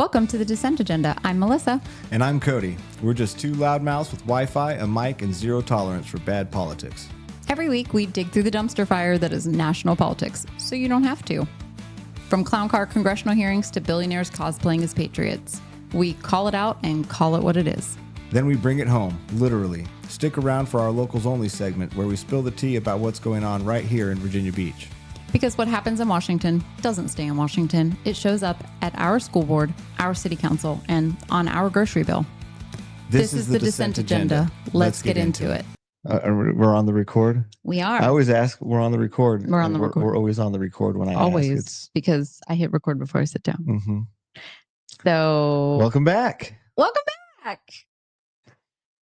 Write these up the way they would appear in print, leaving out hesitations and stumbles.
Welcome to the Dissent Agenda. I'm Melissa. And I'm Cody. We're just two loudmouths with Wi-Fi, a mic, and zero tolerance for bad politics. Every week, we dig through the dumpster fire that is national politics, so you don't have to. From clown car congressional hearings to billionaires cosplaying as patriots, we call it out and call it what it is. Then we bring it home, literally. Stick around for our Locals Only segment where we spill the tea about what's going on right here in Virginia Beach. Because what happens in Washington doesn't stay in Washington. It shows up at our school board, our city council, and on our grocery bill. This is the Dissent Agenda. Let's get into it. We're on the record? We are. I always ask, we're on the record. We're on the record. We're always on the record when I always, ask. because I hit record before I sit down. Mm-hmm. So welcome back. Welcome back.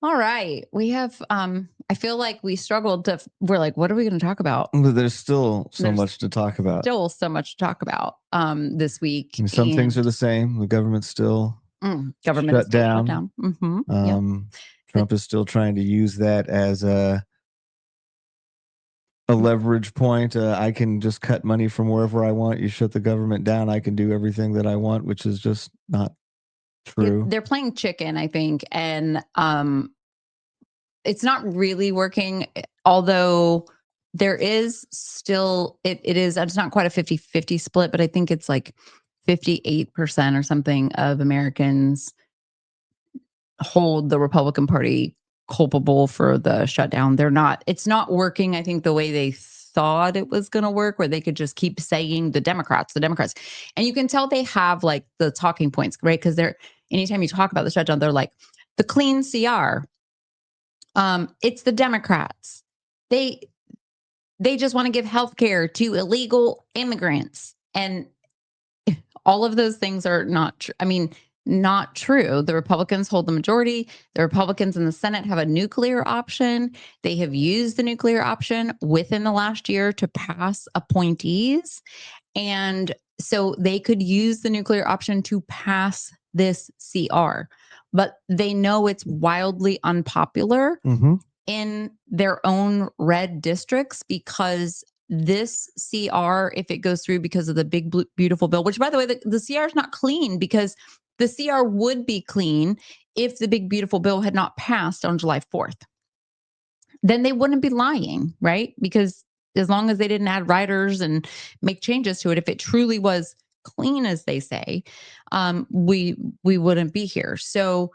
All right. We have, I feel like we struggled we're like, what are we going to talk about? But there's still much to talk about. Still so much to talk about this week. Some things are the same. The government's still shut down. Mm-hmm. Trump is still trying to use that as a leverage point. I can just cut money from wherever I want. You shut the government down, I can do everything that I want, which is just not true. They're playing chicken, I think. And it's not really working, although there is still, it's not quite a 50-50 split, but I think it's like 58% or something of Americans hold the Republican Party culpable for the shutdown. It's not working, I think, the way they thought it was going to work, where they could just keep saying the Democrats. And you can tell they have like the talking points, right? Because anytime you talk about the shutdown, they're like, the clean CR. It's the Democrats. They just want to give health care to illegal immigrants. And all of those things are not not true. The Republicans hold the majority. The Republicans in the Senate have a nuclear option. They have used the nuclear option within the last year to pass appointees. And so they could use the nuclear option to pass this CR. But they know it's wildly unpopular in their own red districts, because this CR, if it goes through because of the big, beautiful bill, which, by the way, the CR is not clean, because the CR would be clean if the big, beautiful bill had not passed on July 4th. Then they wouldn't be lying, right? Because as long as they didn't add riders and make changes to it, if it truly was clean, as they say, we wouldn't be here. So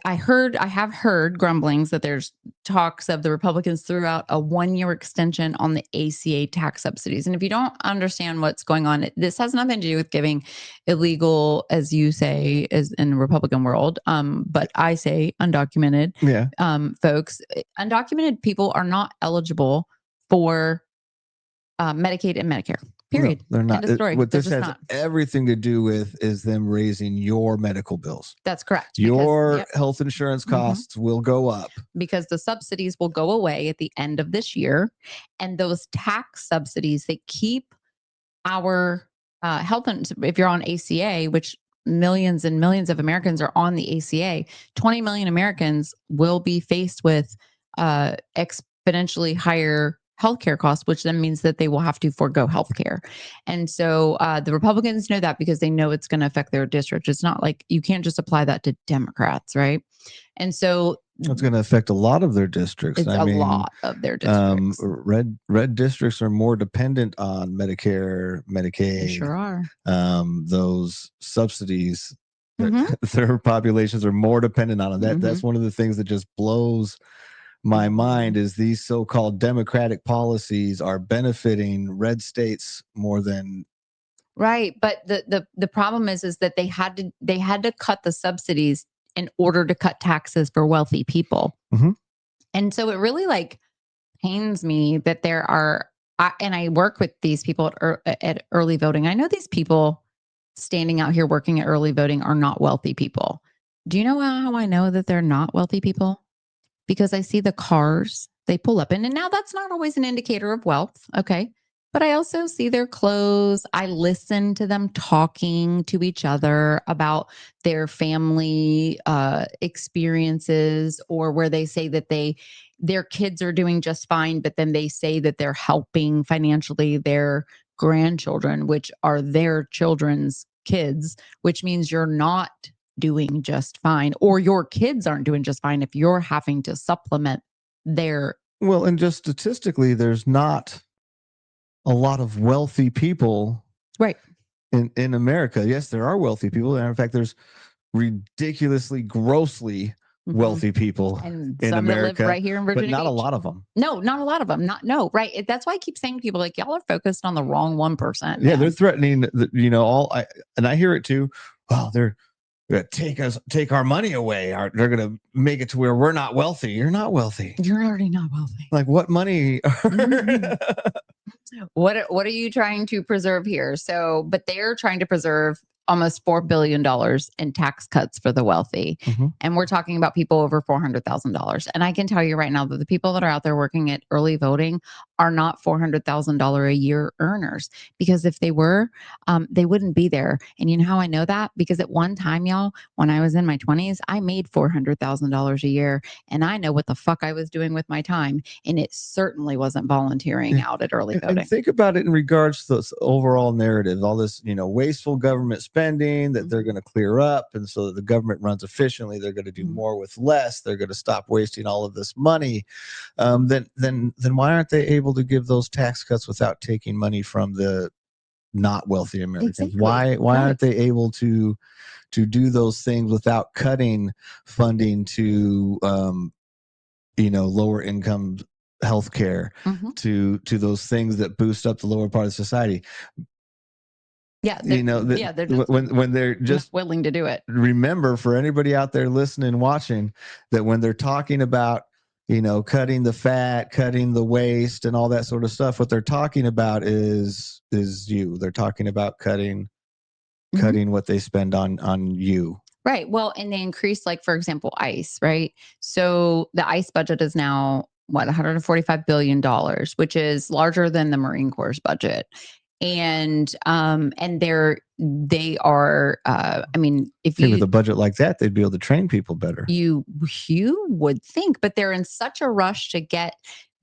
I have heard grumblings that there's talks of the Republicans threw out a 1-year extension on the ACA tax subsidies. And if you don't understand what's going on, this has nothing to do with giving illegal, as you say, as in the Republican world. But I say undocumented folks. Undocumented people are not eligible for Medicaid and Medicare. Period. No, they're not. What this has not everything to do with is them raising your medical bills. That's correct. Your health insurance costs will go up, because the subsidies will go away at the end of this year. And those tax subsidies, they keep our health. If you're on ACA, which millions and millions of Americans are on the ACA, 20 million Americans will be faced with exponentially higher healthcare costs, which then means that they will have to forego healthcare. And so the Republicans know that, because they know it's going to affect their district. It's not like you can't just apply that to Democrats, right? And so it's going to affect a lot of their districts. It's a lot of their districts. Red districts are more dependent on Medicare, Medicaid. They sure are. Those subsidies, their populations are more dependent on them. That's one of the things that just blows my mind, is these so-called democratic policies are benefiting red states more than right. But the problem is that they had to cut the subsidies in order to cut taxes for wealthy people. And so it really pains me that there are, and I work with these people at early voting. I know these people standing out here working at early voting are not wealthy people. Do you know how I know that they're not wealthy people? Because I see the cars they pull up in. And now that's not always an indicator of wealth. Okay. But I also see their clothes. I listen to them talking to each other about their family experiences, or where they say that their kids are doing just fine, but then they say that they're helping financially their grandchildren, which are their children's kids, which means you're not doing just fine, or your kids aren't doing just fine if you're having to supplement their. Well, and just statistically, there's not a lot of wealthy people Right. in America. Yes, there are wealthy people. And in fact, there's ridiculously, grossly wealthy people And in some that live America, right here in but Virginia not a Beach. lot of them. No, not a lot of them. Right. That's why I keep saying to people, like, y'all are focused on the wrong 1%. Yeah, man. they're threatening, and I hear it too. Well, they're going to take our money away. They're going to make it to where we're not wealthy. You're not wealthy. You're already not wealthy. Like, what money? What are you trying to preserve here? So, but they're trying to preserve almost $4 billion in tax cuts for the wealthy. And we're talking about people over $400,000. And I can tell you right now that the people that are out there working at early voting are not $400,000 a year earners, because if they were, they wouldn't be there. And you know how I know that? Because at one time, y'all, when I was in my 20s, I made $400,000 a year, and I know what the fuck I was doing with my time. And it certainly wasn't volunteering out at early voting. And think about it in regards to this overall narrative, all this, wasteful government spending that they're going to clear up. And so that the government runs efficiently, they're going to do more with less. They're going to stop wasting all of this money. Then why aren't they able to give those tax cuts without taking money from the not wealthy Americans? Exactly. Why aren't they able to do those things without cutting funding to lower income healthcare, to those things that boost up the lower part of society? Yeah, they're just when they're just willing to do it. Remember, for anybody out there listening, watching, that when they're talking about cutting the fat, cutting the waste, and all that sort of stuff, what they're talking about is you. They're talking about cutting what they spend on you. Right. Well, and they increased, like, for example, ICE, right? So the ICE budget is now what, $145 billion, which is larger than the Marine Corps budget. And they are, I mean, if See, with a budget like that, they'd be able to train people better. You would think, but they're in such a rush to get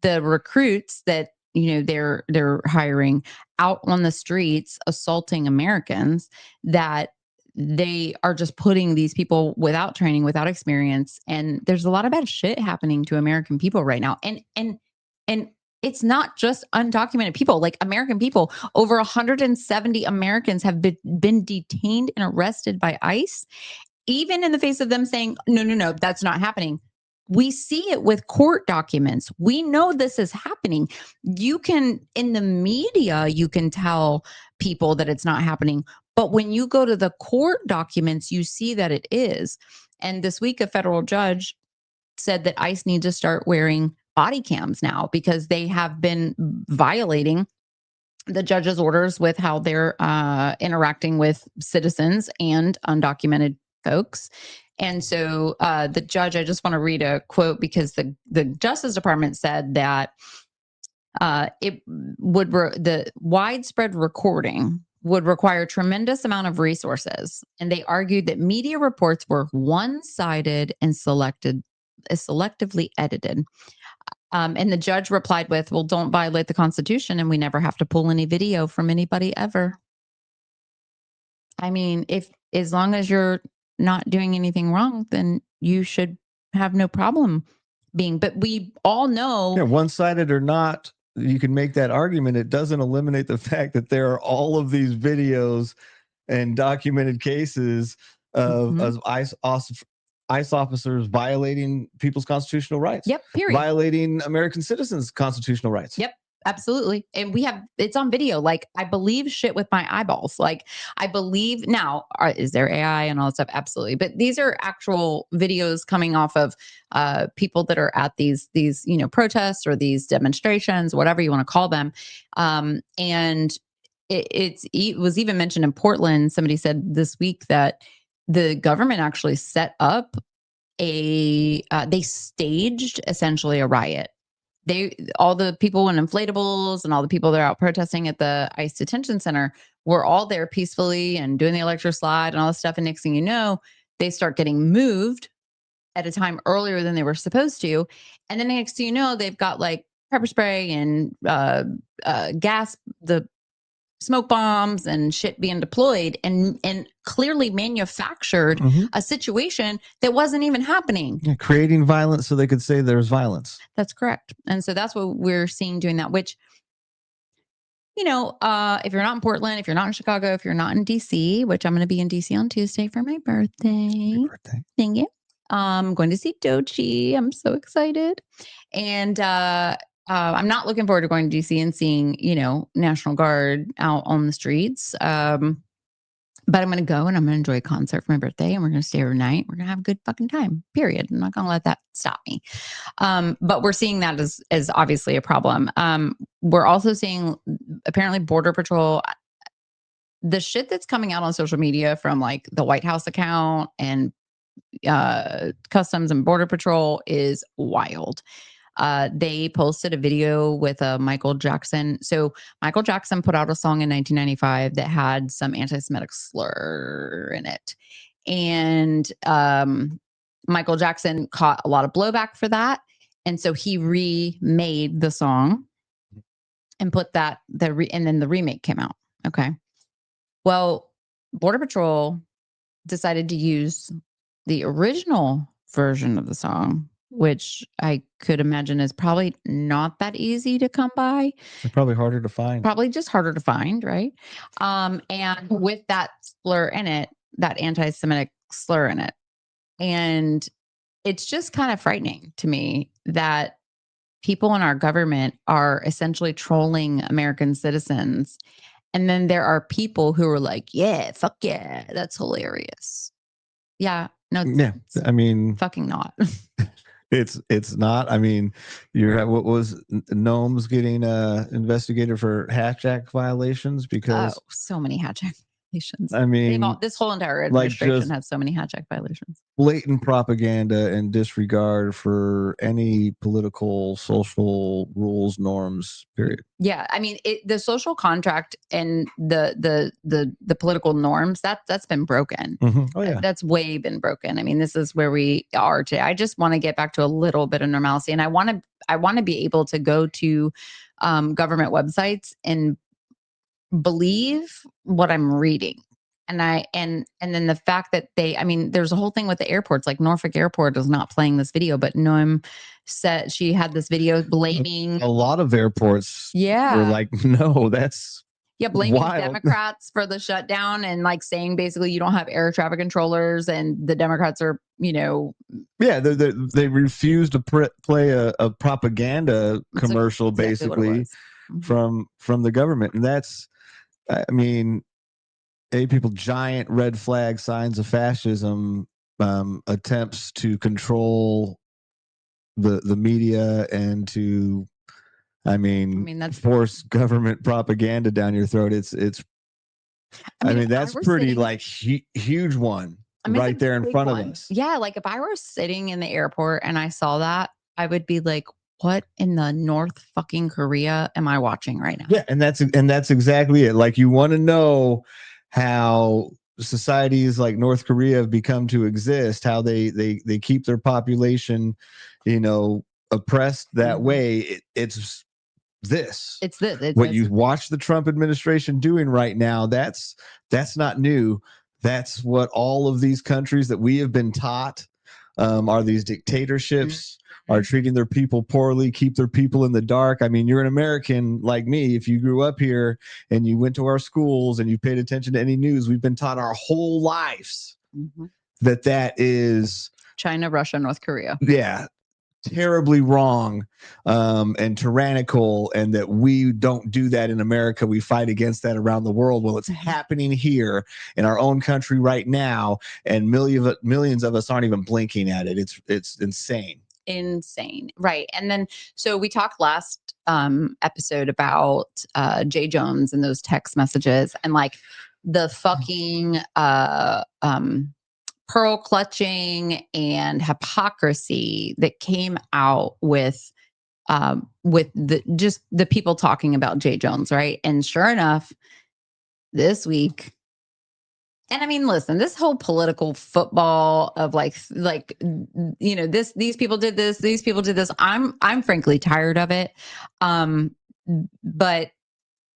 the recruits that they're hiring out on the streets assaulting Americans, that they are just putting these people without training, without experience. And there's a lot of bad shit happening to American people right now. And it's not just undocumented people, like American people. Over 170 Americans have been detained and arrested by ICE, even in the face of them saying, no, that's not happening. We see it with court documents. We know this is happening. You can, in the media, you can tell people that it's not happening. But when you go to the court documents, you see that it is. And this week, a federal judge said that ICE needs to start wearing body cams now, because they have been violating the judge's orders with how they're interacting with citizens and undocumented folks. And so the judge, I just want to read a quote, because the Justice Department said that the widespread recording would require tremendous amount of resources. And they argued that media reports were one-sided and selectively edited. And the judge replied with, well, don't violate the Constitution, and we never have to pull any video from anybody ever. I mean, as long as you're not doing anything wrong, then you should have no problem being. But we all know, one-sided or not, you can make that argument. It doesn't eliminate the fact that there are all of these videos and documented cases of ICE officers violating people's constitutional rights. Yep. Period. Violating American citizens' constitutional rights. Yep. Absolutely. And it's on video. Like, I believe shit with my eyeballs. Like, I believe now, is there AI and all that stuff? Absolutely. But these are actual videos coming off of people that are at these protests or these demonstrations, whatever you want to call them. And it was even mentioned in Portland. Somebody said this week that the government actually set up they staged essentially a riot. All the people in inflatables and all the people that are out protesting at the ICE detention center were all there peacefully and doing the electric slide and all this stuff. And next thing you know, they start getting moved at a time earlier than they were supposed to. And then next thing you know, they've got like pepper spray and gas, the smoke bombs and shit being deployed and clearly manufactured a situation that wasn't even happening. Yeah, creating violence so they could say there's violence. That's correct. And so that's what we're seeing doing that, which, if you're not in Portland, if you're not in Chicago, if you're not in DC, which I'm going to be in DC on Tuesday for my birthday. Happy birthday. Thank you. I'm going to see Dochi. I'm so excited. And I'm not looking forward to going to DC and seeing, National Guard out on the streets. But I'm going to go and I'm going to enjoy a concert for my birthday and we're going to stay overnight. We're going to have a good fucking time, period. I'm not going to let that stop me. But we're seeing that as obviously a problem. We're also seeing apparently Border Patrol, the shit that's coming out on social media from like the White House account and Customs and Border Patrol is wild. They posted a video with Michael Jackson. So Michael Jackson put out a song in 1995 that had some anti-Semitic slur in it. And Michael Jackson caught a lot of blowback for that. And so he remade the song and put that, and then the remake came out. Okay. Well, Border Patrol decided to use the original version of the song, which I could imagine is probably not that easy to come by. They're probably harder to find. Probably just harder to find, right? And with that slur in it, that anti-Semitic slur in it. And it's just kind of frightening to me that people in our government are essentially trolling American citizens. And then there are people who are like, yeah, fuck yeah, that's hilarious. Yeah. No, I mean, fucking not. It's not. I mean, what was Gnome's getting investigated for hatch-jack violations because so many hatch-jack violations. I mean, this whole entire administration has so many hatch-jack violations. Blatant propaganda and disregard for any political, social rules, norms. Period. Yeah, I mean, the social contract and the political norms that's been broken. Oh yeah, that's way been broken. I mean, this is where we are today. I just want to get back to a little bit of normalcy, and I want to be able to go to government websites and believe what I'm reading. And then the fact that there's a whole thing with the airports, like Norfolk Airport is not playing this video, but Noam said she had this video blaming a lot of airports. Yeah. Were like, no, that's blaming wild. Democrats for the shutdown and like saying basically you don't have air traffic controllers and the Democrats are, Yeah, they refused to play a propaganda commercial basically from the government. And that's, I mean, people, giant red flag signs of fascism, attempts to control the media and to, that's force government propaganda down your throat. That's pretty huge one right there in front of us. Yeah, like if I were sitting in the airport and I saw that, I would be like, what in the North fucking Korea am I watching right now? Yeah, and that's exactly it. Like, you want to know how societies like North Korea have become to exist, how they keep their population, oppressed that way. It's what you watch the Trump administration doing right now. That's not new. That's what all of these countries that we have been taught are these dictatorships, are treating their people poorly, keep their people in the dark. I mean, you're an American like me. If you grew up here and you went to our schools and you paid attention to any news, we've been taught our whole lives that is China, Russia, North Korea. Yeah. Terribly wrong and tyrannical, and that we don't do that in America. We fight against that around the world. Well, it's happening here in our own country right now, and millions of us aren't even blinking at it. It's insane. Right. And then so we talked last episode about Jay Jones and those text messages and like the fucking pearl clutching and hypocrisy that came out with the people talking about Jay Jones, right? And sure enough, this week, and I mean, listen, this whole political football of these people did this, these people did this. I'm frankly tired of it. But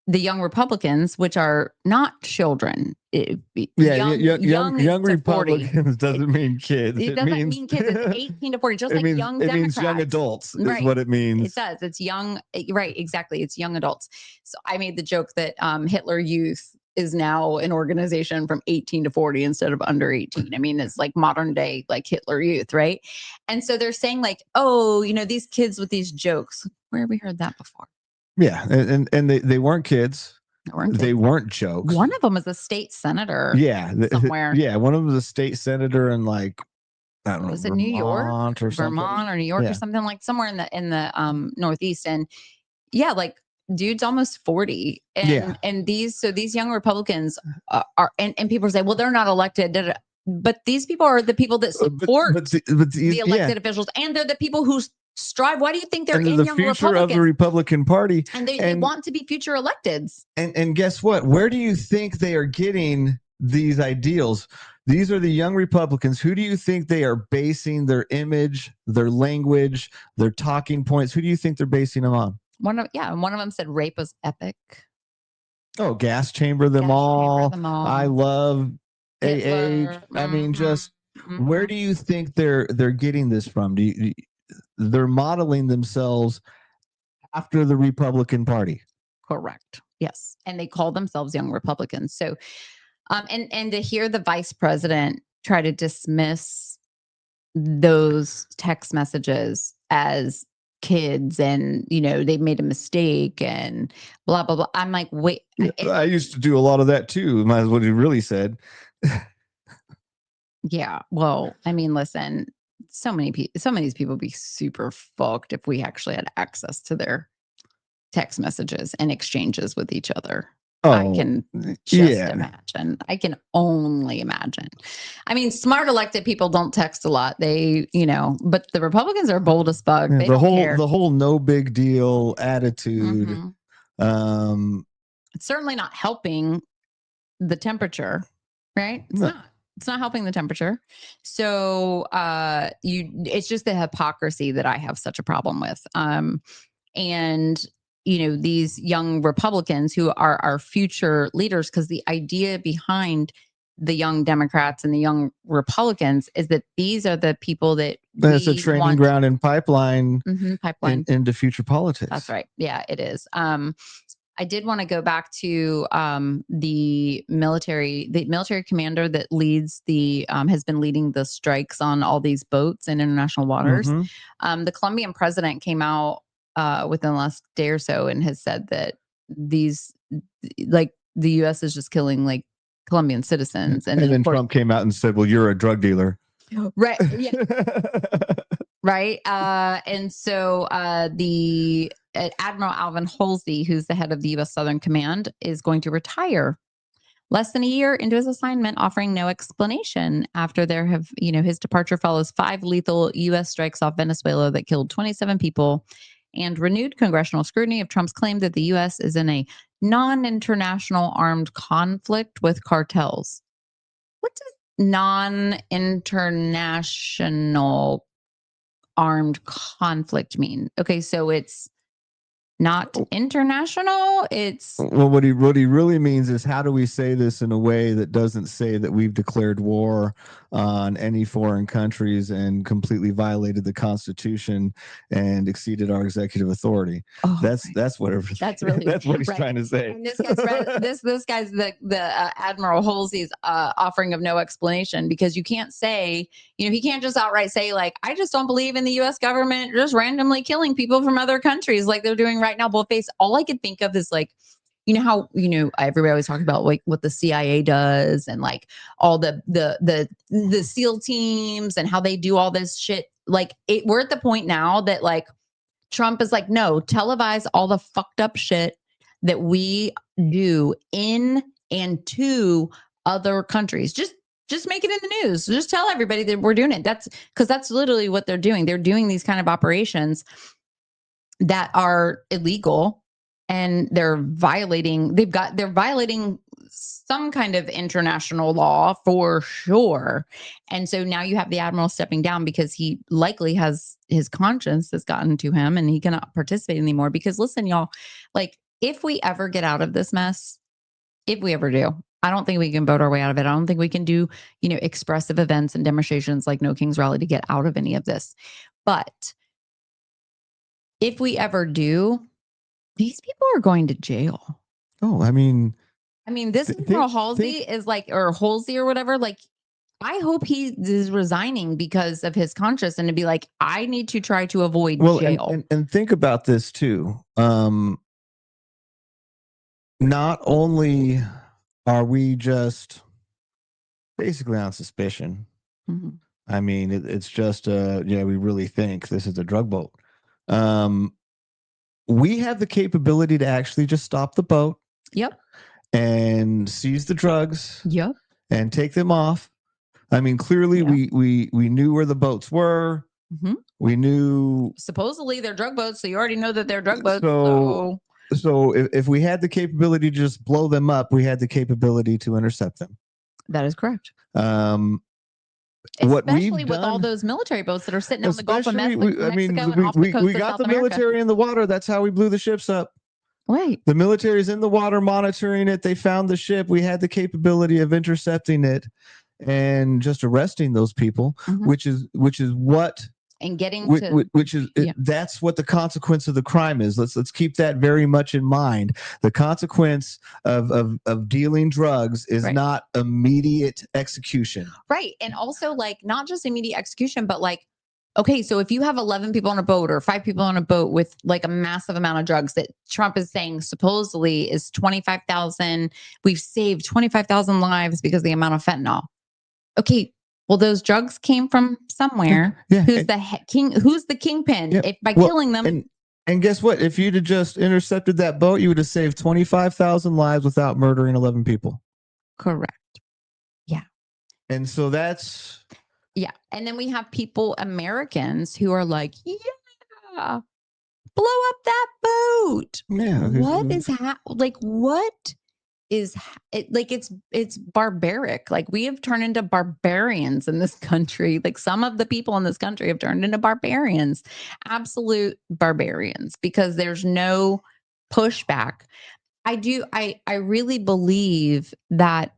the young Republicans, which are not children. Young to 40. Republicans doesn't mean kids. It doesn't mean kids. It's 18 to 40, just like young it Democrats. means young adults is Right. what it means. It does. It's young. Right. Exactly. It's young adults. So I made the joke that Hitler Youth is now an organization from 18 to 40 instead of under 18. I mean, it's like modern day, like Hitler Youth, right? And so they're saying like, oh, these kids with these jokes. Where have we heard that before? Yeah, and they weren't kids. They weren't jokes. One of them is a state senator. Yeah, somewhere. Yeah, one of them was a state senator in like, I don't know, was it New York or Vermont or New York or something, like somewhere in the Northeast. And yeah, like dude's almost 40. And these young Republicans are and people say, well, they're not elected. But these people are the people that support the elected officials, and they're the people who strive. Why do you think they're in the young future Republicans? of the Republican Party? And they want to be future electeds. And guess what? Where do you think they are getting these ideals? These are the young Republicans. Who do you think they are basing their image, their language, their talking points? Who do you think they're basing them on? One of them said rape was epic. Oh, gas chamber them all. I love AA. I mean, just where do you think they're getting this from? They're modeling themselves after the Republican Party. Correct. Yes. And they call themselves young Republicans. So, and to hear the vice president try to dismiss those text messages as kids and, they made a mistake and blah, blah, blah. I'm like, wait. I used to do a lot of that too. That's what he really said. Yeah. Well, I mean, listen, so many of these people would be super fucked if we actually had access to their text messages and exchanges with each other. I can just imagine. I can only imagine. I mean, smart elected people don't text a lot. They, but the Republicans are bold as fuck. They don't care. The whole no big deal attitude. It's certainly not helping the temperature, right? It's not helping the temperature. So it's just the hypocrisy that I have such a problem with. And these young Republicans who are our future leaders, because the idea behind the young Democrats and the young Republicans is that these are the people that it's a training ground and pipeline into future politics. That's right. Yeah, it is. I did want to go back to the military commander that leads has been leading the strikes on all these boats in international waters. The Colombian president came out within the last day or so and has said that these, like, the U.S. is just killing like Colombian citizens. And then Trump came out and said, well, you're a drug dealer. Right. Yeah. Right. And so the Admiral Alvin Halsey, who's the head of the U.S. Southern Command, is going to retire less than a year into his assignment, offering no explanation after his departure follows 5 lethal U.S. strikes off Venezuela that killed 27 people and renewed congressional scrutiny of Trump's claim that the U.S. is in a non-international armed conflict with cartels. What does non-international armed conflict mean? Okay, so it's not international. It's what he really means is, how do we say this in a way that doesn't say that we've declared war on any foreign countries and completely violated the Constitution and exceeded our executive authority? That's what he's trying to say. And this guy's the Admiral Halsey's offering of no explanation, because you can't say, he can't just outright say, like, I just don't believe in the U.S. government just randomly killing people from other countries like they're doing right now. Boldface. All I could think of is, like, how everybody always talks about like what the CIA does and like all the SEAL teams and how they do all this shit. Like, we're at the point now that, like, Trump is like, no, televise all the fucked up shit that we do in and to other countries. Just make it in the news. Just tell everybody that we're doing it. That's because that's literally what they're doing. They're doing these kind of operations that are illegal, and they're violating some kind of international law for sure. And so now you have the admiral stepping down because he likely has his conscience has gotten to him and he cannot participate anymore. Because listen, y'all, like, if we ever get out of this mess, if we ever do, I don't think we can vote our way out of it. I don't think we can do, expressive events and demonstrations like No King's Rally to get out of any of this. But if we ever do, these people are going to jail. Oh, I mean, this General Halsey is like, or Halsey or whatever, like, I hope he is resigning because of his conscience and to be like, I need to try to avoid jail. And think about this too. Not only are we just basically on suspicion. Mm-hmm. I mean, it's just, we really think this is a drug boat. We have the capability to actually just stop the boat. Yep. And seize the drugs. Yep. And take them off. I mean, clearly we knew where the boats were. Mm-hmm. We knew supposedly they're drug boats, so you already know that they're drug boats. So if we had the capability to just blow them up, we had the capability to intercept them. That is correct. Especially with all those military boats that are sitting on the Gulf of Mexico we got the military in the water. That's how we blew the ships up. Wait. The military's in the water monitoring it. They found the ship. We had the capability of intercepting it and just arresting those people, which is what and getting that's what the consequence of the crime is. Let's keep that very much in mind. The consequence of dealing drugs is not immediate execution. Right. And also, like, not just immediate execution, but like, okay, so if you have 11 people on a boat or 5 people on a boat with like a massive amount of drugs that Trump is saying supposedly is 25,000, we've saved 25,000 lives because of the amount of fentanyl. Okay, well, those drugs came from somewhere. Yeah. Who's the kingpin? Yeah. By killing them. And guess what? If you'd have just intercepted that boat, you would have saved 25,000 lives without murdering 11 people. Correct. Yeah. And so that's... Yeah. And then we have Americans who are like, yeah, blow up that boat. Yeah. What is what is it? Like, it's barbaric. Like, we have turned into barbarians in this country. Like, some of the people in this country have turned into barbarians, absolute barbarians, because there's no pushback. I really believe that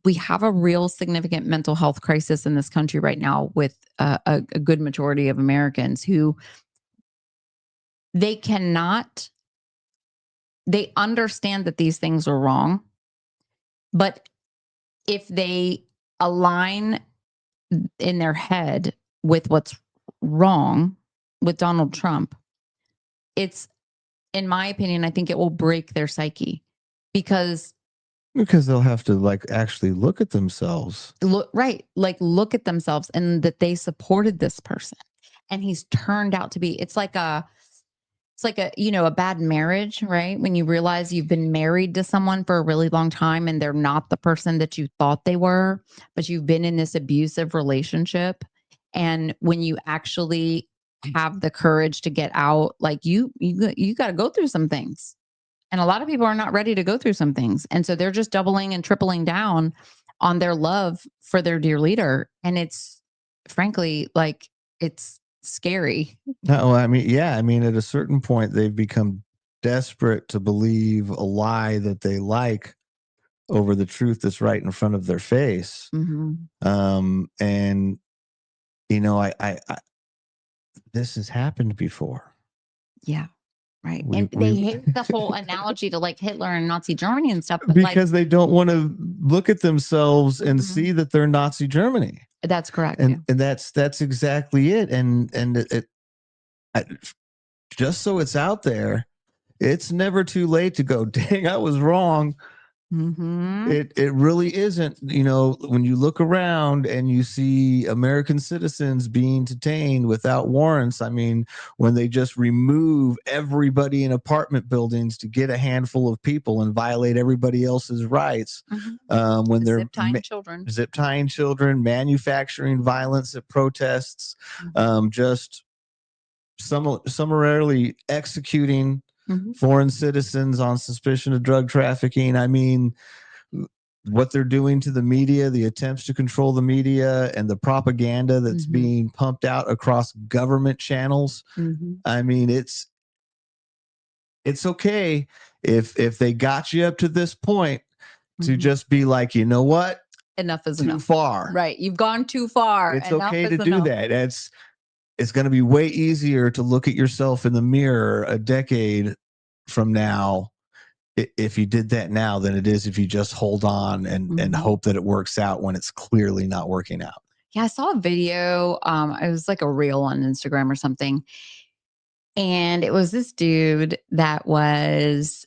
we have a real significant mental health crisis in this country right now with a good majority of Americans who they understand that these things are wrong, but if they align in their head with what's wrong with Donald Trump, it's, in my opinion, I think it will break their psyche because they'll have to actually look at themselves. Look at themselves and that they supported this person and he's turned out to be, it's like a bad marriage, right? When you realize you've been married to someone for a really long time and they're not the person that you thought they were, but you've been in this abusive relationship. And when you actually have the courage to get out, like you got to go through some things. And a lot of people are not ready to go through some things. And so they're just doubling and tripling down on their love for their dear leader. And it's frankly, it's scary. No, I mean, at a certain point, they've become desperate to believe a lie that they like over the truth that's right in front of their face. Mm-hmm. And, I this has happened before. Yeah. Right. And they hate the whole analogy to like Hitler and Nazi Germany and stuff. But because they don't want to look at themselves and see that they're Nazi Germany. That's correct. And that's exactly it. And just so it's out there, it's never too late to go, dang, I was wrong. Mm-hmm. It really isn't. When you look around and you see American citizens being detained without warrants, I mean, when they just remove everybody in apartment buildings to get a handful of people and violate everybody else's rights, when they're zip tying children, manufacturing violence at protests, just summarily executing foreign citizens on suspicion of drug trafficking. I mean, what they're doing to the media, the attempts to control the media and the propaganda that's being pumped out across government channels. I mean, it's okay if they got you up to this point, to just be like, you know what? Enough is too enough. far. Right. You've gone too far. It's Enough okay is to do enough. that. It's going to be way easier to look at yourself in the mirror a decade from now if you did that now than it is if you just hold on and hope that it works out when it's clearly not working out. Yeah, I saw a video. It was like a reel on Instagram or something. And it was this dude that was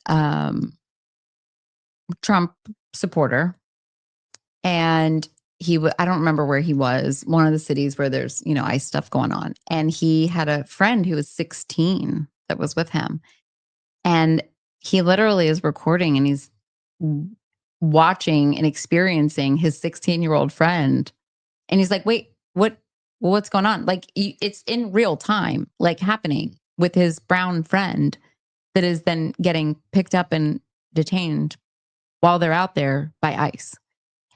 Trump supporter. And I don't remember where he was, one of the cities where there's, ICE stuff going on. And he had a friend who was 16 that was with him. And he literally is recording and he's watching and experiencing his 16-year-old friend. And he's like, wait, what's going on? Like, it's in real time, like happening with his brown friend that is then getting picked up and detained while they're out there by ICE.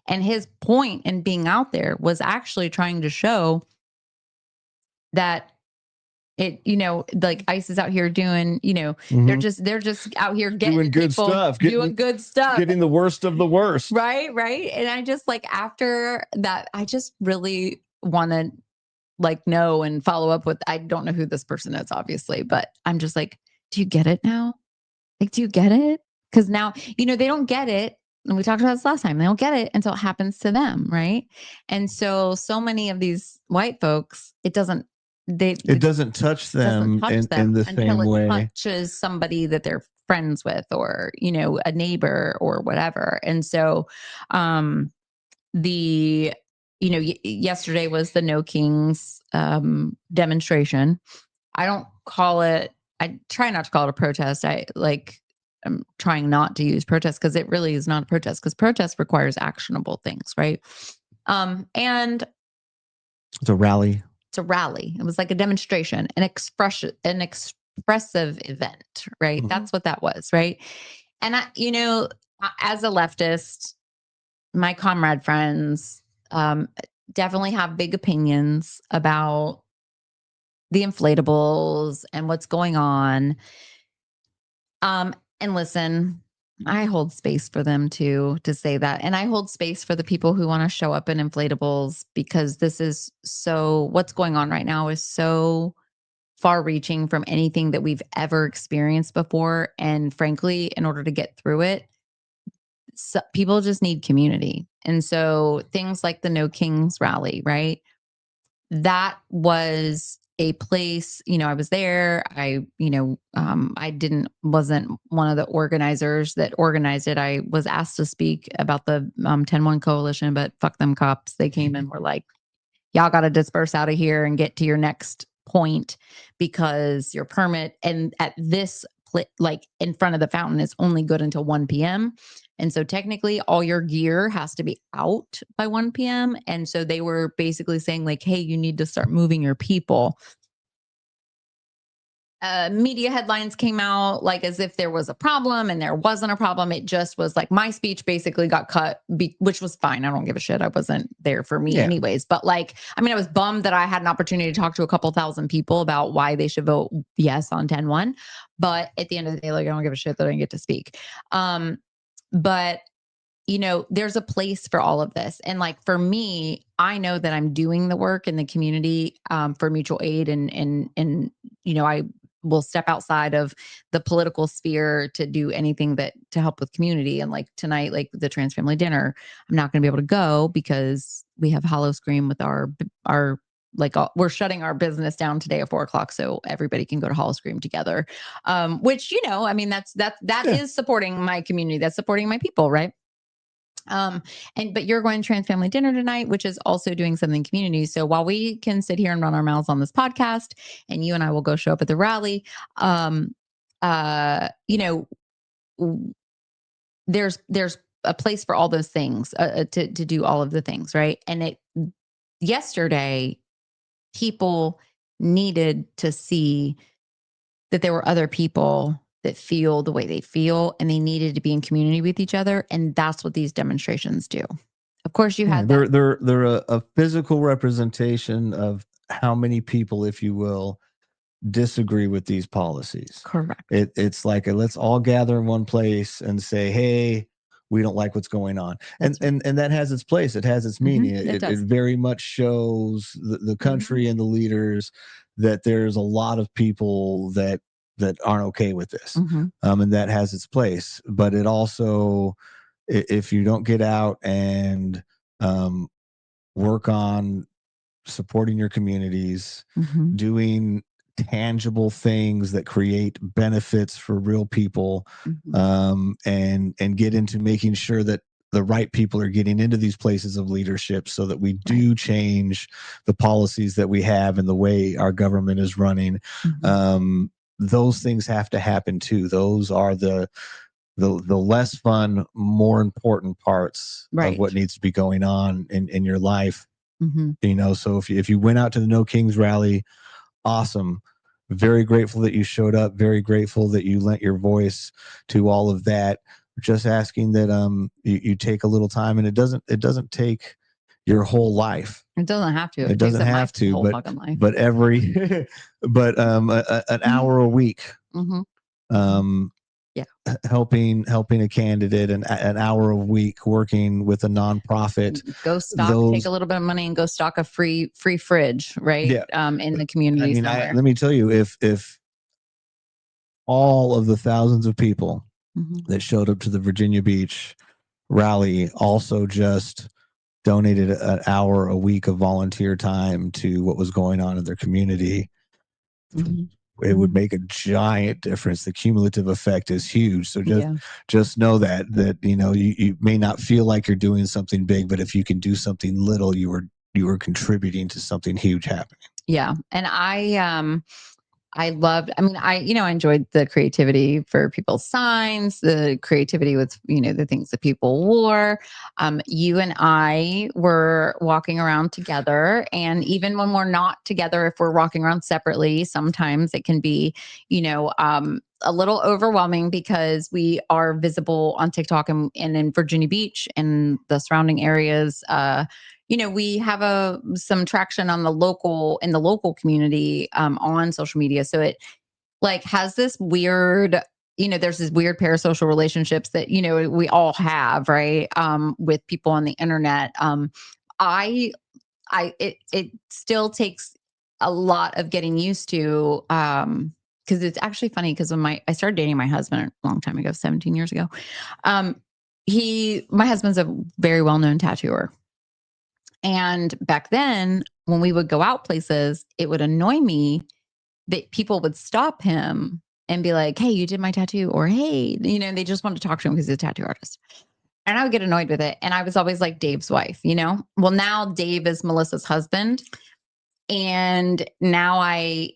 And his point in being out there was actually trying to show that it, like ICE is out here doing, they're just out here getting doing good people, stuff, doing good stuff, getting the worst of the worst. Right. And I just like, after that, I just really want to like know and follow up with, I don't know who this person is, obviously, but I'm just like, do you get it now? Like, do you get it? Because now, they don't get it. And we talked about this last time. They don't get it until it happens to them. Right. And so many of these white folks, it doesn't touch them in the same way. Touches somebody that they're friends with, or, a neighbor or whatever. And so, yesterday was the No Kings demonstration. I don't call it, I try not to call it a protest. I'm trying not to use protest because it really is not a protest, because protest requires actionable things, right? And it's a rally. It's a rally. It was like a demonstration, an expressive event, right? That's what that was, right? And as a leftist, my comrade friends definitely have big opinions about the inflatables and what's going on. And listen, I hold space for them too, to say that. And I hold space for the people who want to show up in inflatables, because what's going on right now is so far reaching from anything that we've ever experienced before. And frankly, in order to get through it, people just need community. And so things like the No Kings rally, right? That was a place, I was there. I wasn't one of the organizers that organized it. I was asked to speak about the 10-1 coalition, but fuck them cops. They came and were like, y'all got to disperse out of here and get to your next point, because your permit and at this like in front of the fountain is only good until 1 p.m. And so technically all your gear has to be out by 1 p.m. And so they were basically saying like, hey, you need to start moving your people. Media headlines came out like as if there was a problem, and there wasn't a problem. It just was like my speech basically got cut, which was fine. I don't give a shit. I wasn't there for me anyways. But like, I mean, I was bummed that I had an opportunity to talk to a couple thousand people about why they should vote yes on 10-1. But at the end of the day, like, I don't give a shit that I didn't get to speak. But there's a place for all of this. And like, for me, I know that I'm doing the work in the community for mutual aid. And I will step outside of the political sphere to do anything to help with community. And like tonight, like the trans family dinner, I'm not going to be able to go because we have Hollow Scream with our we're shutting our business down today at 4:00, so everybody can go to Hollow Scream together. Which, I mean, that is supporting my community. That's supporting my people. Right. But you're going to trans family dinner tonight, which is also doing something community. So while we can sit here and run our mouths on this podcast, and you and I will go show up at the rally, there's a place for all those things to do all of the things, right? And yesterday, people needed to see that there were other people that feel the way they feel, and they needed to be in community with each other. And that's what these demonstrations do. Of course, you had they're a physical representation of how many people, if you will, disagree with these policies. Correct. It's like let's all gather in one place and say, hey, we don't like what's going on. And that has its place. It has its meaning. It very much shows the country and the leaders that there's a lot of people that aren't okay with this. And that has its place. But it also, if you don't get out and work on supporting your communities, doing tangible things that create benefits for real people, and get into making sure that the right people are getting into these places of leadership so that we do change the policies that we have and the way our government is running. Those things have to happen too. Those are the less fun, more important parts of what needs to be going on in your life. You know, so if you went out to the No Kings rally, awesome. Very grateful that you showed up. Very grateful that you lent your voice to all of that. Just asking that you take a little time, and it doesn't take your whole life. It doesn't have to. It doesn't have to, but every but an hour a week. Helping a candidate, and an hour a week working with a nonprofit. Go take a little bit of money and go stock a free fridge, right? In the community. Let me tell you, if all of the thousands of people that showed up to the Virginia Beach rally also just donated an hour a week of volunteer time to what was going on in their community, it would make a giant difference. The cumulative effect is huge. So just know that you know, you may not feel like you're doing something big, but if you can do something little, you are contributing to something huge happening. Yeah. And I loved, I mean, I enjoyed the creativity for people's signs, the creativity with, the things that people wore. You and I were walking around together, and even when we're not together, if we're walking around separately, sometimes it can be, a little overwhelming because we are visible on TikTok and in Virginia Beach and the surrounding areas. We have some traction on the local community on social media. So it like has this weird, there's this weird parasocial relationships that, we all have, right? With people on the internet. It still takes a lot of getting used to, because it's actually funny because when I started dating my husband a long time ago, 17 years ago, my husband's a very well-known tattooer. And back then, when we would go out places, it would annoy me that people would stop him and be like, hey, you did my tattoo, or hey, they just want to talk to him because he's a tattoo artist. And I would get annoyed with it. And I was always like Dave's wife, Well, now Dave is Melissa's husband. And now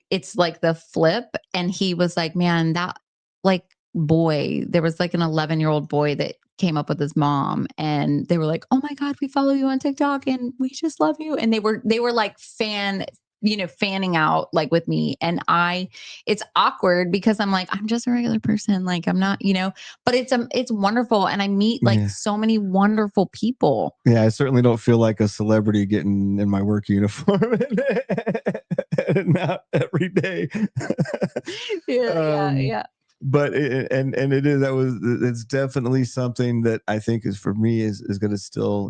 it's like the flip. And he was like, man, that like boy, there was like an 11-year-old boy that came up with his mom, and they were like, oh my God, we follow you on TikTok and we just love you. And they were like fanning out like with me. And it's awkward because I'm like, I'm just a regular person. Like I'm not, but it's wonderful. And I meet like so many wonderful people. Yeah. I certainly don't feel like a celebrity getting in my work uniform not every day. Yeah. But it's definitely something that I think is for me is going to still,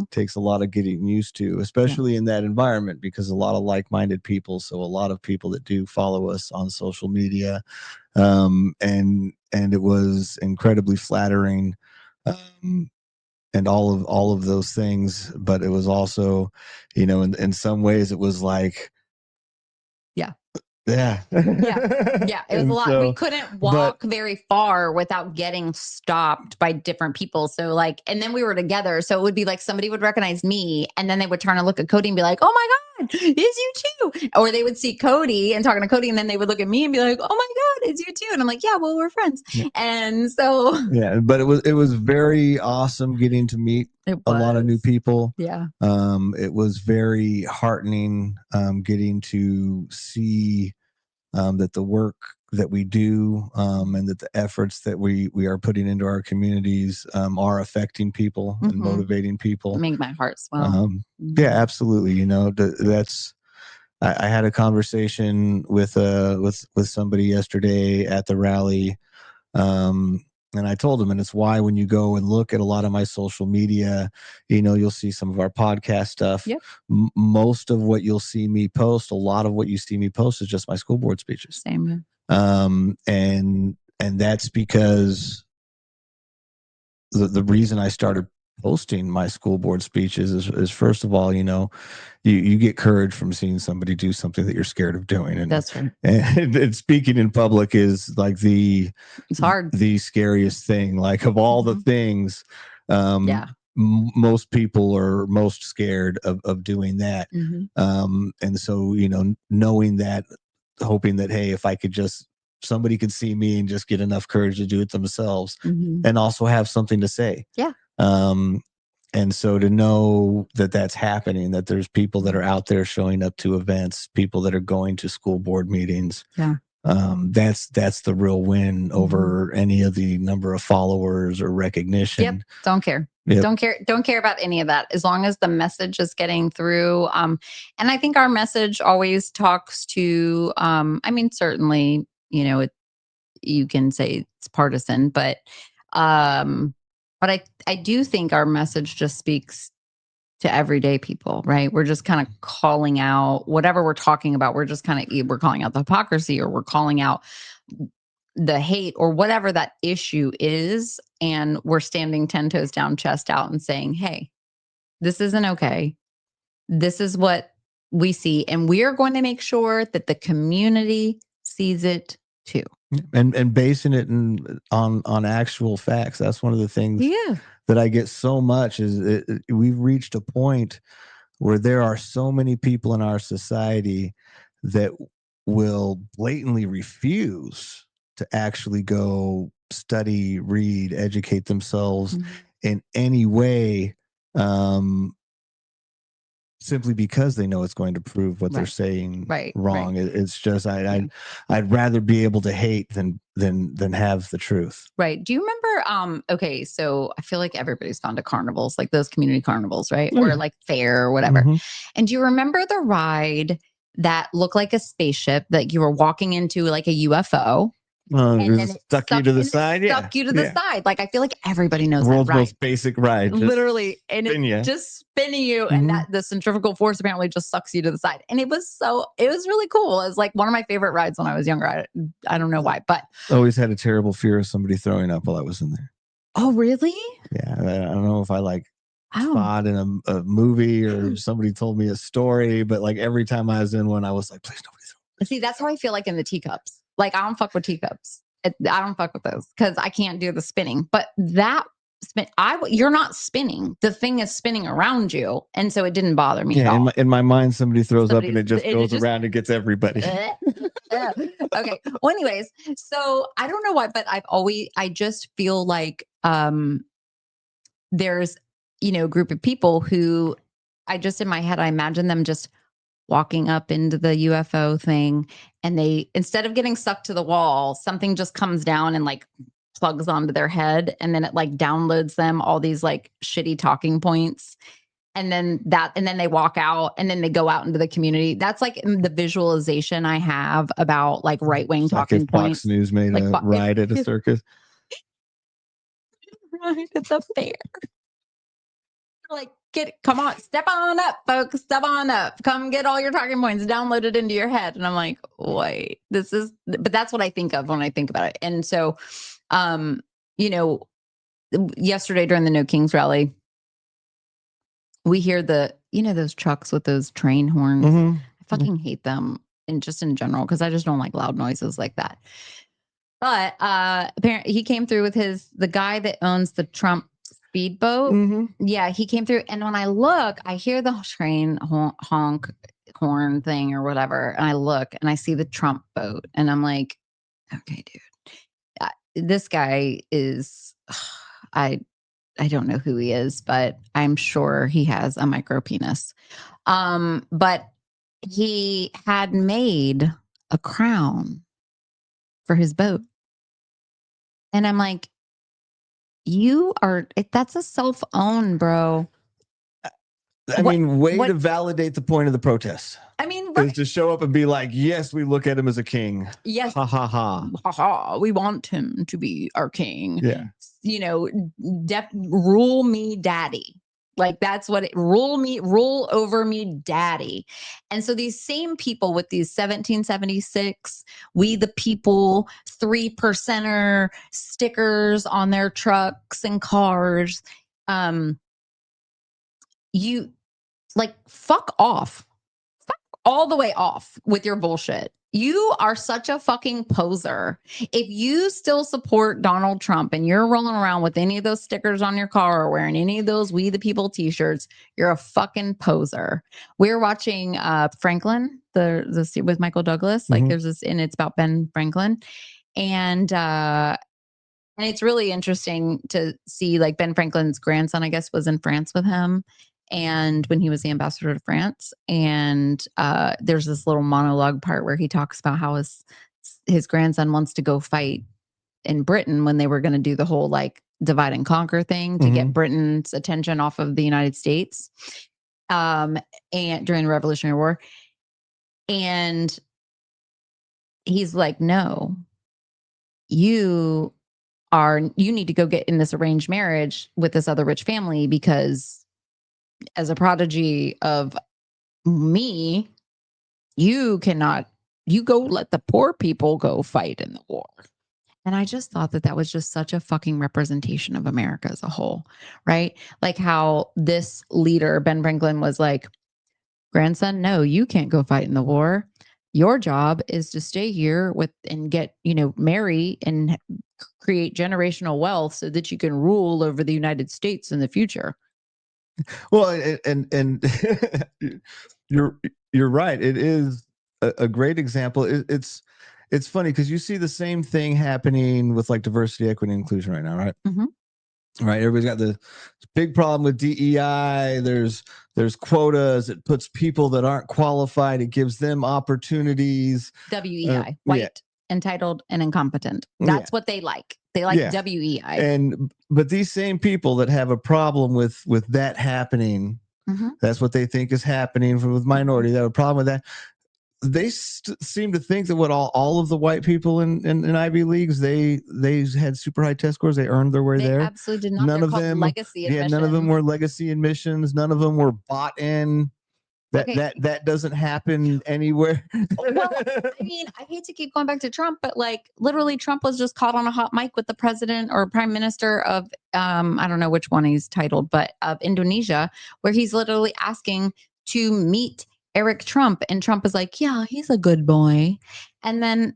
takes a lot of getting used to, especially in that environment, because a lot of like-minded people. So a lot of people that do follow us on social media. And it was incredibly flattering. And all of those things, but it was also, in some ways it was like, yeah. It was a lot. So, we couldn't walk very far without getting stopped by different people. So like, and then we were together. So it would be like somebody would recognize me, and then they would turn and look at Cody and be like, oh my God, it's you too. Or they would see Cody and talking to Cody, and then they would look at me and be like, oh my God, it's you too. And I'm like, yeah, well, we're friends. Yeah. And so but it was very awesome getting to meet a lot of new people. Yeah. It was very heartening getting to see that the work that we do and that the efforts that we are putting into our communities are affecting people and motivating people. Make my heart swell. Yeah, absolutely. I had a conversation with somebody yesterday at the rally. And I told him, and it's why when you go and look at a lot of my social media, you'll see some of our podcast stuff. Yep. Most of what you'll see me post, a lot of what you see me post is just my school board speeches. Same. And that's because the reason I started posting my school board speeches is first of all, you get courage from seeing somebody do something that you're scared of doing. And that's right. And speaking in public is like it's hard. The scariest thing, like of all the things. Yeah. Most people are most scared of doing that. And so, knowing that, hoping that, hey, if I could just, somebody could see me and just get enough courage to do it themselves and also have something to say. Yeah. And so to know that that's happening, that there's people that are out there showing up to events, people that are going to school board meetings. Yeah. That's the real win over any of the number of followers or recognition. Yep. Don't care. Yep. Don't care about any of that, as long as the message is getting through. And I think our message always talks to, I mean, certainly, you can say it's partisan, but I do think our message just speaks to everyday people, right? We're just kind of calling out whatever we're talking about. We're just kind of, we're calling out the hypocrisy, or we're calling out the hate, or whatever that issue is. And we're standing 10 toes down, chest out, and saying, hey, this isn't okay. This is what we see. And we are going to make sure that the community sees it too. And basing it on actual facts. That's one of the things that I get so much is we've reached a point where there are so many people in our society that will blatantly refuse to actually go study, read, educate themselves in any way, simply because they know it's going to prove what they're saying wrong. It's just I'd rather be able to hate than have the truth. Right. Do you remember? Okay, so I feel like everybody's gone to carnivals, like those community carnivals, right? Or like fair or whatever. And do you remember the ride that looked like a spaceship that you were walking into, like a UFO? And then it stuck you to the side. Stuck you to the side. Like, I feel like everybody knows world's that ride. most basic ride. Literally. And it's just spinning you. And that the centrifugal force apparently just sucks you to the side. And it was really cool. It was like one of my favorite rides when I was younger. I don't know why, but always had a terrible fear of somebody throwing up while I was in there. Oh, really? Yeah. I don't know if I saw it in a movie or somebody told me a story, but like every time I was in one, I was like, please nobody throw up. See, that's how I feel like in the teacups. Like, I don't fuck with teacups. I don't fuck with those because I can't do the spinning. But that you're not spinning. The thing is spinning around you, and so it didn't bother me at all. In my mind, somebody throws up and it just goes around and gets everybody. Okay. Well, anyways, so I don't know why, but I just feel like there's a group of people who in my head I imagine them just walking up into the UFO thing, and they, instead of getting stuck to the wall, something just comes down and like plugs onto their head, and then it like downloads them all these like shitty talking points, and then they walk out, and then they go out into the community. That's like the visualization I have about like right-wing talking points. Fox News made a ride at a circus. Right at the fair. Like, come on, step on up, folks, step on up, come get all your talking points downloaded into your head. And I'm like, wait, but that's what I think of when I think about it. And so, yesterday during the No Kings rally, we hear those trucks with those train horns. I fucking hate them, and just in general, because I just don't like loud noises like that. But apparently he came through with the guy that owns the Trump speedboat. Yeah, he came through, and when I look, I hear the train honk horn thing or whatever, and I look and I see the Trump boat, and I'm like, okay, dude, this guy is, I don't know who he is, but I'm sure he has a micro penis. But he had made a crown for his boat, and I'm like, that's a self-own, bro. I mean, to validate the point of the protest. I mean, is to show up and be like, yes, we look at him as a king. Yes. Ha ha ha. Ha ha. We want him to be our king. Yeah. You know, rule me daddy. Like that's what rule over me daddy. And so these same people with these 1776, we the people, 3%er stickers on their trucks and cars, you like fuck off. All the way off with your bullshit. You are such a fucking poser. If you still support Donald Trump and you're rolling around with any of those stickers on your car or wearing any of those We the People t-shirts, you're a fucking poser. We're watching Franklin, the with Michael Douglas. Like there's this, and it's about Ben Franklin. And it's really interesting to see like Ben Franklin's grandson, I guess, was in France with him. And when he was the ambassador to France, and there's this little monologue part where he talks about how his grandson wants to go fight in Britain when they were going to do the whole like divide and conquer thing to get Britain's attention off of the United States, and during the Revolutionary War. And he's like, no, you need to go get in this arranged marriage with this other rich family, because as a prodigy of me, you go let the poor people go fight in the war. And I just thought that was just such a fucking representation of America as a whole, right? Like how this leader, Ben Franklin, was like, grandson, no, you can't go fight in the war. Your job is to stay here and get, marry and create generational wealth so that you can rule over the United States in the future. Well, and you're right. It is a great example. It's funny because you see the same thing happening with like diversity, equity, and inclusion right now, right? Right. Everybody's got the big problem with DEI. There's quotas. It puts people that aren't qualified. It gives them opportunities. WEI, white, entitled, and incompetent. That's what they like. They like WEI. But these same people that have a problem with that happening, that's what they think is happening with minority. They have a problem with that. They seem to think that all of the white people in Ivy Leagues, they had super high test scores. They earned their way there. Absolutely did not. None of them legacy admissions. None of them were legacy admissions. None of them were bought in. That doesn't happen anywhere. Well, I mean, I hate to keep going back to Trump, but like literally Trump was just caught on a hot mic with the president or prime minister of I don't know which one he's titled, but of Indonesia, where he's literally asking to meet Eric Trump, and Trump is like, yeah, he's a good boy. And then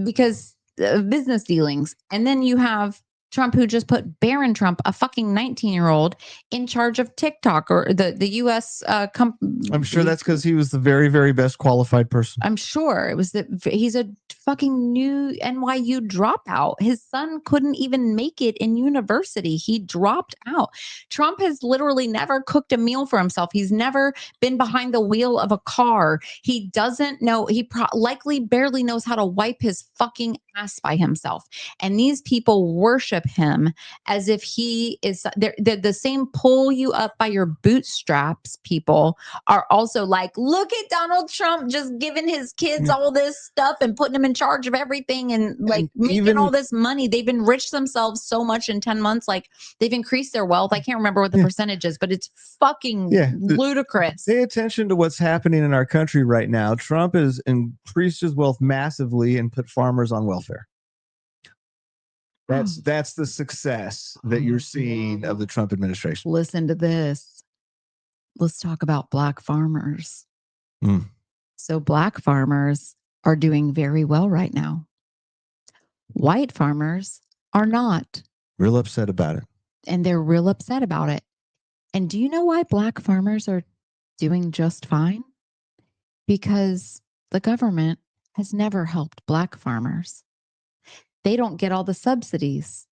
because of business dealings, and then you have Trump, who just put Barron Trump, a fucking 19-year-old, in charge of TikTok or the U.S. I'm sure that's because he was the very, very best qualified person. I'm sure it was he's a fucking new NYU dropout. His son couldn't even make it in university. He dropped out. Trump has literally never cooked a meal for himself. He's never been behind the wheel of a car. He doesn't know. He likely barely knows how to wipe his fucking ass by himself. And these people worship him as if he is the same pull you up by your bootstraps. People are also like, look at Donald Trump just giving his kids all this stuff and putting them in charge of everything and like making all this money. They've enriched themselves so much in 10 months. Like they've increased their wealth. I can't remember what the percentage is, but it's fucking ludicrous. Pay attention to what's happening in our country right now. Trump has increased his wealth massively and put farmers on welfare. That's the success that you're seeing of the Trump administration. Listen to this. Let's talk about Black farmers. So Black farmers are doing very well right now. White farmers are not. Real upset about it. And they're real upset about it. And do you know why Black farmers are doing just fine? Because the government has never helped Black farmers. They don't get all the subsidies.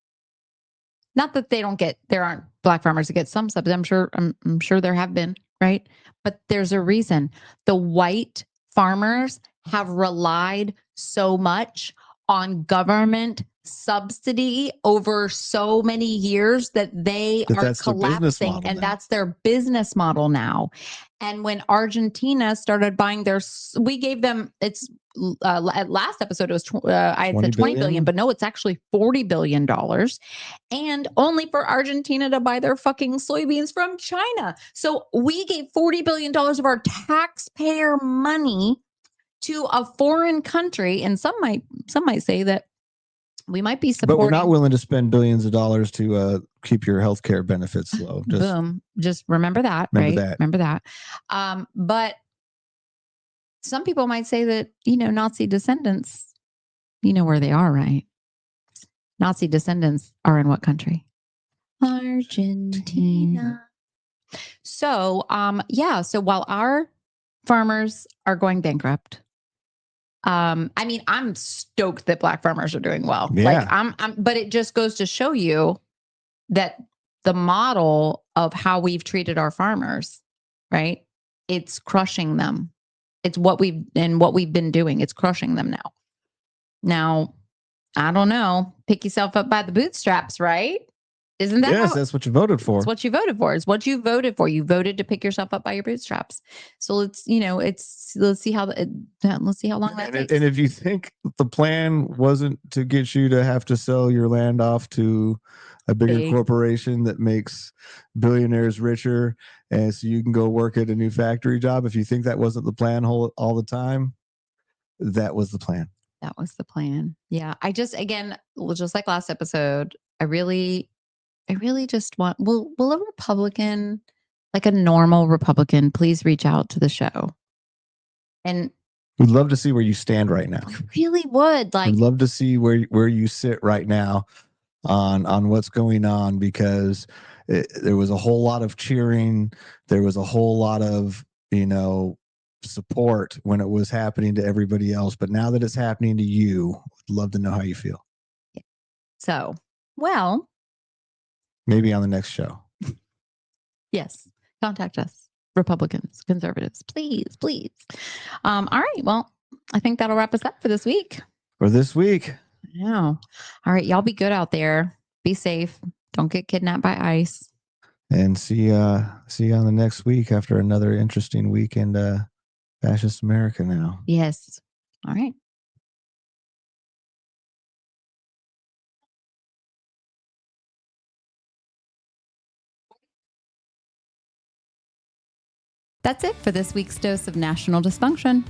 Not that there aren't Black farmers that get some subsidies. I'm sure there have been, right? But there's a reason. The white farmers have relied so much on government subsidy over so many years that they are that's their business collapsing, model and now. that's their business model now. And when Argentina started buying we gave them, it's at last episode it was I had said 20 billion, but no, it's actually $40 billion, and only for Argentina to buy their fucking soybeans from China. So we gave $40 billion of our taxpayer money to a foreign country, and some might say that we might be supporting. But we're not willing to spend billions of dollars to keep your healthcare benefits low. Boom. Just remember that, right? Remember that. But some people might say that, Nazi descendants, where they are, right? Nazi descendants are in what country? Argentina. So, so while our farmers are going bankrupt, I'm stoked that Black farmers are doing well. Yeah. But it just goes to show you that the model of how we've treated our farmers, right? It's crushing them. It's what we've been doing. It's crushing them now. Now, I don't know. Pick yourself up by the bootstraps, right? Isn't that? Yes, that's what you voted for. It's what you voted for. It's what you voted for. You voted to pick yourself up by your bootstraps. So let's see how long that takes. And if you think the plan wasn't to get you to have to sell your land off to a bigger corporation that makes billionaires richer, and so you can go work at a new factory job, if you think that wasn't the plan all the time, that was the plan. That was the plan. Yeah. Just like last episode, I really just want, will a Republican, like a normal Republican, please reach out to the show? And we'd love to see where you stand right now. We really would. We'd love to see where you sit right now on what's going on, because there was a whole lot of cheering. There was a whole lot of, support when it was happening to everybody else. But now that it's happening to you, I'd love to know how you feel. Yeah. So, well, maybe on the next show. Yes. Contact us, Republicans, conservatives, please. All right. Well, I think that'll wrap us up for this week. Yeah. All right. Y'all be good out there. Be safe. Don't get kidnapped by ICE. And see you on the next week after another interesting week in fascist America now. Yes. All right. That's it for this week's dose of national dysfunction.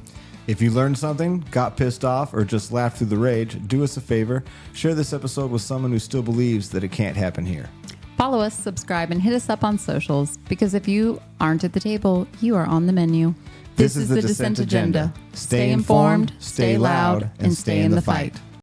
If you learned something, got pissed off, or just laughed through the rage, do us a favor. Share this episode with someone who still believes that it can't happen here. Follow us, subscribe, and hit us up on socials, because if you aren't at the table, you are on the menu. This is the Dissent Agenda. Stay informed, stay loud, and stay in the fight.